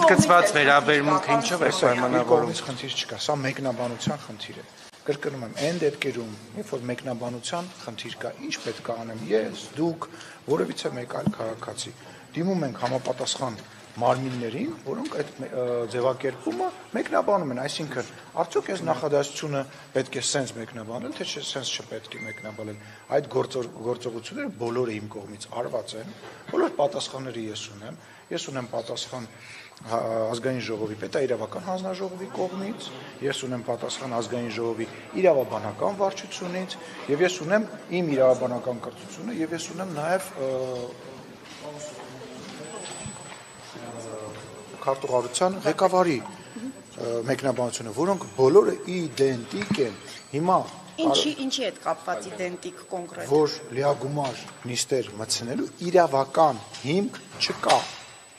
Ընդգծված վերաբերմունք ինչով է պայմանավորում։ Խնդիր չկա, սա մեկնաբանության խնդիր է։ Կրկնում եմ, այն դեպքերում, երբ որ մեկնաբանության խնդիր կա, ինչ պետք է անեմ ես, դուք, որևիցե մեկ այլ քաղաքացի, դիմում ենք համապատասխան մարմիններին, որոնք այդ ձևակերպումը մեկնաբանում են, այսինքն, արդյոք այս նախադասությունը պետք է սենց մեկնաբանել, թե սենց չպետք է մեկնաբանել։ Այդ գործողությունները բոլորը իմ կողմից արված են, բոլոր պատասխանները ես ունեմ պատասխան ազգային ժողովի պետաիրավական հանձնաժողովի կողմից, ես ունեմ պատասխան ազգային ժողովի իրավաբանական վարչությունից, եւ ես ունեմ իմ իրավաբանական կրթությունը, եւ ես ունեմ նաեւ քարտուղարության ղեկավարի մեկնաբանությունը, որոնք բոլորը իդենտիկ են։ Հիմա Ինչի հետ կապված իդենտիկ կոնկրետ։ Որ լիագումար նիստեր մտցնելու իրավական հիմք չկա։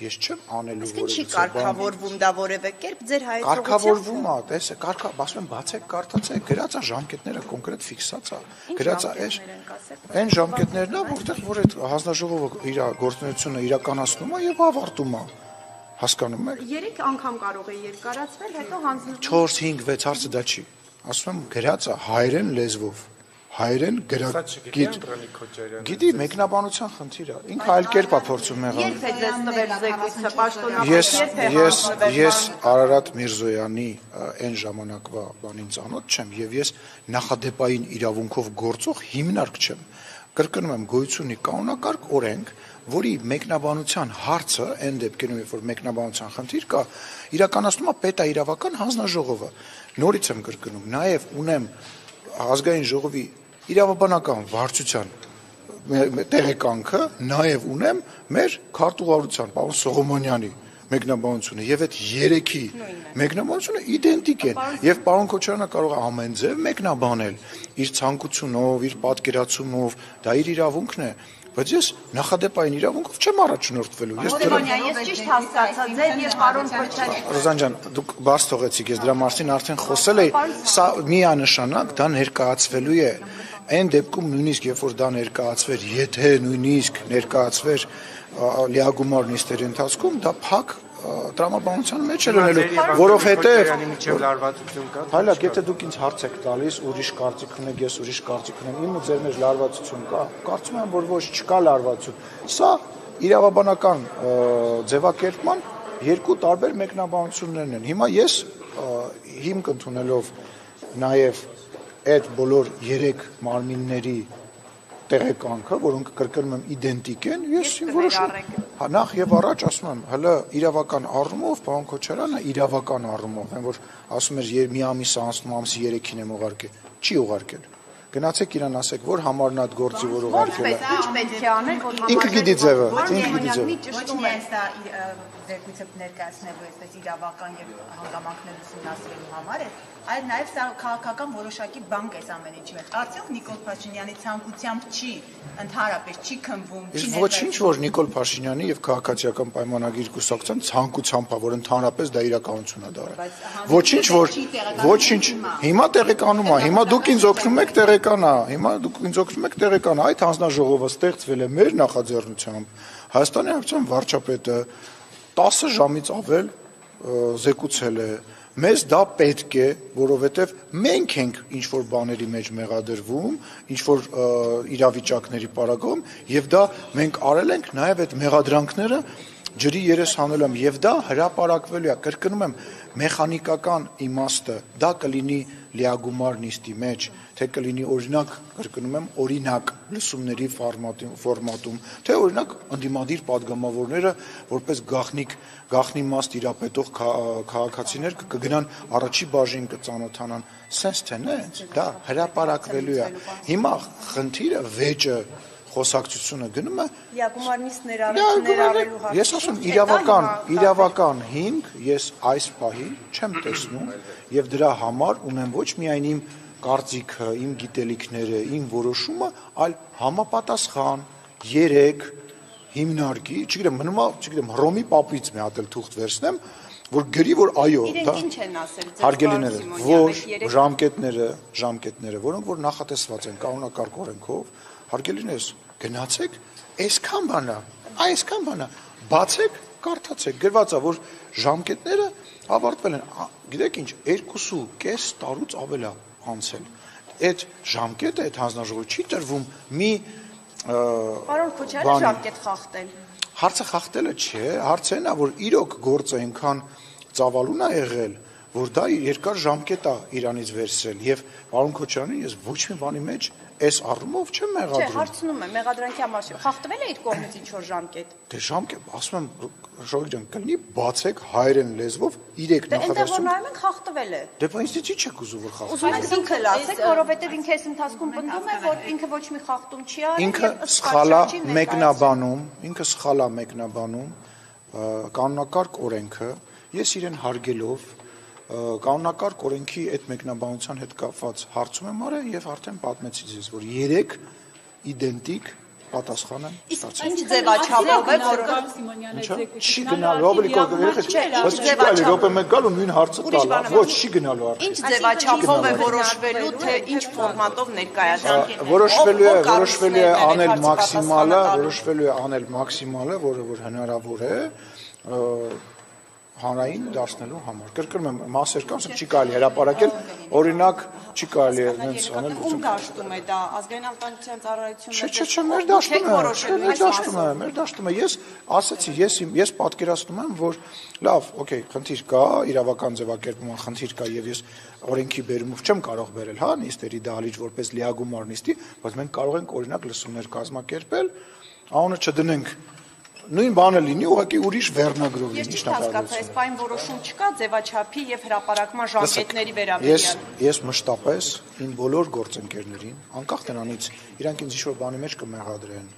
Ես չեմ անելու որևէ։ Չի կարգավորվում դա որևէ կերպ ձեր հայեցողությամբ։ Կարգավորվում է, տեսեք, ասում եմ բացեք, կարդացեք, գրած է ժամկետները կոնկրետ ֆիքսած է։ Գրած է այն ժամկետներն է, որտեղ որ այդ հանձնաժողովը իր գործունեությունը իրականացնում է եւ ավարտում է։ Հասկանում եք։ 3 անգամ կարող է երկարացվել, հետո հանձնվում 4, 5, 6 հարցը դա չի։ Ասում եմ գրած է հայերեն լեզվով։ Հայերեն գիտի մեկնաբանության խնդիրը ինքը այլ կերպ է փորձում եղել։ Երբ է ձեզ տվել զեկույցը պաշտոնապես Ես Արարատ Միրզոյանի այն ժամանակվա բանին ծանոթ չեմ եւ ես նախադեպային իրավունքով գործող հիմնարկ չեմ։ Կրկնում եմ, գոյություն ունի կանոնակարգ օրենք, որի մեկնաբանության հարցը այն դեպքերում, երբ որ մեկնաբանության խնդիր կա, իրականացնում է պետաիրավական հանձնաժողովը։ Նորից եմ կրկնում, նաեւ ունեմ ազգային ժողովի իրավաբանական վարչության տեղեկանքը, նաև ունեմ մեր քարտուղարության պարոն Սողոմոնյանի մեկնաբանությունը եւ այդ 3-ի մեկնաբանությունը իդենտիկ են եւ պարոն Քոչարյանը կարող է ամեն ձև մեկնաբանել իր ցանկությունով, իր պատկերացումով, դա իր իրավունքն է, բայց ես նախադեպային իրավունքով չեմ առաջնորդվելու։ Ես ճիշտ հասկացա, ձեր եւ պարոն Քոչարյանի։ Ռոզան ջան, դուք բաց թողեցիք, ես դրա մասին արդեն խոսել էի, սա միանշանակ դա ներկայացվելու է։ Այն դեպքում նույնիսկ երբ որ դա ներկայացվեր, եթե նույնիսկ ներկայացվեր լիագումար նիստերի ընթացքում, դա փակ տրամաբանության մեջ է լինելու, որովհետև հայլակ, եթե դուք ինձ հարց եք տալիս, ուրիշ կարծիք ունեք, ես ուրիշ կարծիք ունեմ, իմ ու ձեր մեջ լարվածություն կա, կարծում եմ, որ ոչ չկա լարվածություն։ Սա իրավաբանական ձևակերպման երկու տարբեր մեկնաբանություններն են։ Հիմա ես հիմք ընդունելով նաև այդ բոլոր 3 մարմինների տեղեկանքը, որոնք կրկնում եմ իդենտիկ են, ես որոշում նախ եւ առաջ ասում եմ, հələ իրավական առումով պարոն Քոչարյանը իրավական առումով, այն որ ասում էր մի ամիս անցնում, ամսի 3-ին եմ ուղարկել, չի ուղարկել։ Գնացեք իրան ասեք, որ համարն այդ գործի որ ուղարկել է։ Ինչ պետք է անել, որ ինքը գիտի ձևը, ճշտում է սա զեկույցը ներկայացնելու այսպես իրավական եւ հանգամանքներ ուսումնասիրելու համար է, այլ նաեւ սա քաղաքական որոշակի բանկ է ամեն ինչի մեջ։ Արդյոք Նիկոլ Փաշինյանի ցանկությամբ չի ընդհանրապես չի քննվում, չի ներկայացնում։ Ոչինչ որ Նիկոլ Փաշինյանի եւ քաղաքացիական պայմանագիր կուսակցության ցանկությամբ է, որ ընդհանրապես դա իրականություն է դարել։ Ոչինչ, հիմա տեղեկանում է, հիմա դուք ինձ օգնում եք տեղեկանա, այդ հանձնաժողովը ստեղծվել է մեր նախաձեռնությամբ։ Հայաստանի Հանրապետության վարչապետը 10 ժամից ավել զեկուցել է, մեզ դա պետք է, որովհետև մենք ենք ինչ-որ բաների մեջ մեղադրվում, ինչ-որ իրավիճակների պարագայում, եւ դա մենք արել ենք նաև այդ մեղադրանքները ջրի երես հանելու եմ, եւ դա հրապարակվելու է, կրկնում եմ, մեխանիկական իմաստը, դա կլինի լիագումար նիստի մեջ, թե կլինի օրինակ, կրկնում եմ, օրինակ լսումների ֆորմատում, թե օրինակ ընդդիմադիր պատգամավորները որպես գաղտնի մաս իրապետող քաղաքացիներ կգնան առաջի բաժին կծանոթանան, սենց թե նենց, դա հրապարակվելու է։ Հիմա խնդիրը վեճը խոսակցությունը գնում է լիագումարնիստ ներառելու հարցը։ Ես ասում իրավական հիմք ես այս պահի չեմ տեսնում եւ դրա համար ունեմ ոչ միայն իմ կարծիքը, իմ գիտելիքները, իմ որոշումը, այլ համապատասխան 3 հիմնարկի, չգիտեմ, մնում է, չգիտեմ, Հռոմի պապից մի հատ էլ թուղթ վերցնեմ, որ գրի որ այո, դա ինչ են ասել ձեր հարգելիները, որ ժամկետները, որոնք որ նախատեսված են կանոնակարգ օրենքով, հարգելիներս գնացեք, այսքան բանա, Բացեք, կարդացեք, գրված է, որ ժամկետները ավարտվել են։ Գիտեք ինչ, 2.5 տարուց ավել է անցել։ Այդ ժամկետը, այդ հանձնաժողովը չի տրվում մի Պարոն Քոչարյանը ժամկետ խախտել։ Հարցը խախտելը չէ, հարցը նա, որ իրոք գործը այնքան ծավալուն է եղել, որ դա երկար ժամկետ է Իրանից վերցրել եւ պարոն Քոչարյանին ես ոչ մի բանի մեջ այս առումով չեմ Չէ, մեղադրում։ հարցնում եմ, մեղադրանքի համար խախտվել է իր կողմից ինչ որ ժամկետ։ Դե ժամկետ, ասում եմ, Շողիկ ջան, կլինի բացեք հայերեն լեզվով 3 Դե այնտեղ որ նախադասություն։ նայում ենք խախտվել է։ Դե բա ինձ չեք ուզում որ խախտվի։ Ուզում եք ինքը լացեք, որովհետև ինքը այս ընթացքում պնդում է, որ ինքը ոչ մի խախտում չի արել։ Ինքը սխալա մեկնաբանում, ինքը սխալա մեկնաբանում կանոնակարգ օրենքը, ես իրեն հարգելով կանոնակարգ օրենքի այդ մեկնաբանության հետ կապված հարցում եմ արել եւ արդեն պատմեցի ձեզ, որ 3 իդենտիկ պատասխան եմ ստացել։ Ինչ ձևաչափով է, որ Չի գնալու, Ռոբլիկով երեխեք, բայց չի գալի, րոպե մեկ գալ ու նույն հարցը տալ, ոչ չի գնալու արդեն։ ինչ ձևաչափով է որոշվելու, թե ինչ ֆորմատով ներկայացնել։ Որոշվելու է անել մաքսիմալը, որը որ հնարավոր է հանրային դարձնելու համար։ Կրկնում եմ, մասեր կան, չի կարելի հրապարակել, օրինակ չի կարելի հենց անել։ Ում դաշտում է դա, ազգային անվտանգության ծառայությունը։ Չէ, մեր դաշտում է։ Ես ասեցի, ես պատկերացնում եմ, որ լավ, օքեյ, խնդիր կա, իրավական ձևակերպման խնդիր կա եւ ես օրենքի բերումով չեմ կարող բերել, հա, նիստերի դահլիճ որպես լիագումար նիստի, բայց մենք կարող ենք օրինակ լսումներ կազմակերպել, անունը չդնենք նույն բանը լինի, ուղղակի ուրիշ վերնագրով լինի շնորհակալություն։ Այս պայն որոշում չկա ձևաչափի եւ հրապարակման ժամկետների վերաբերյալ։ Ես մշտապես իմ բոլոր գործընկերներին, անկախ նրանից, իրանք ինձ ինչ-որ բանի մեջ կմեղադրեն,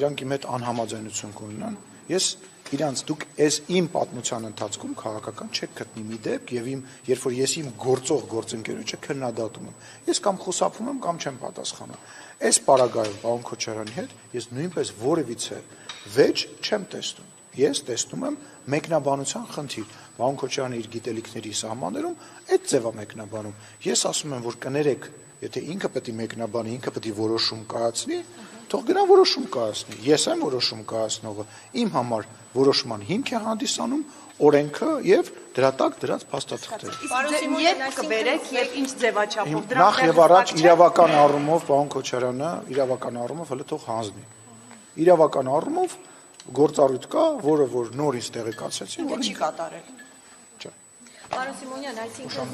իրանք իմ հետ անհամաձայնություն կունենան, ես իրանց դուք այս իմ պատմության ընթացքում քաղաքական չեք գտնի մի դեպք եւ երբ որ ես իմ գործող գործընկերոջը քննադատում եմ, ես կամ խուսափում եմ կամ չեմ պատասխանում։ Այս պարագայում պարոն Քոչարյանի հետ ես նույնպես որևիցե վեճ չեմ տեսնում։ Ես տեսնում եմ մեկնաբանության խնդիր։ Պարոն Քոչարյանը իր գիտելիքների սահմաններում այդ ձևա մեկնաբանում։ Ես ասում եմ, որ կներեք, եթե ինքը պետք է մեկնաբանի, ինքը պետք է որոշում կայացնի, թող գնա որոշում կայացնի։ Ես եմ որոշում կայացնողը։ Իմ համար որոշման հիմք է հանդիսանում օրենքը եւ դրա տակ դրած փաստաթղթերը։ Պարոն երբ կբերեք եւ ինչ ձևաչափով Նախ եւ առաջ իրավական առումով պարոն Քոչարյանը իրավական առումով հələ թող հանձնի։ Իրավական առումով գործառույթ կա, որը որ նորից տեղեկացեցին, որ չի կատարել։ Չէ։ Պարոն Սիմոնյան, այսինքն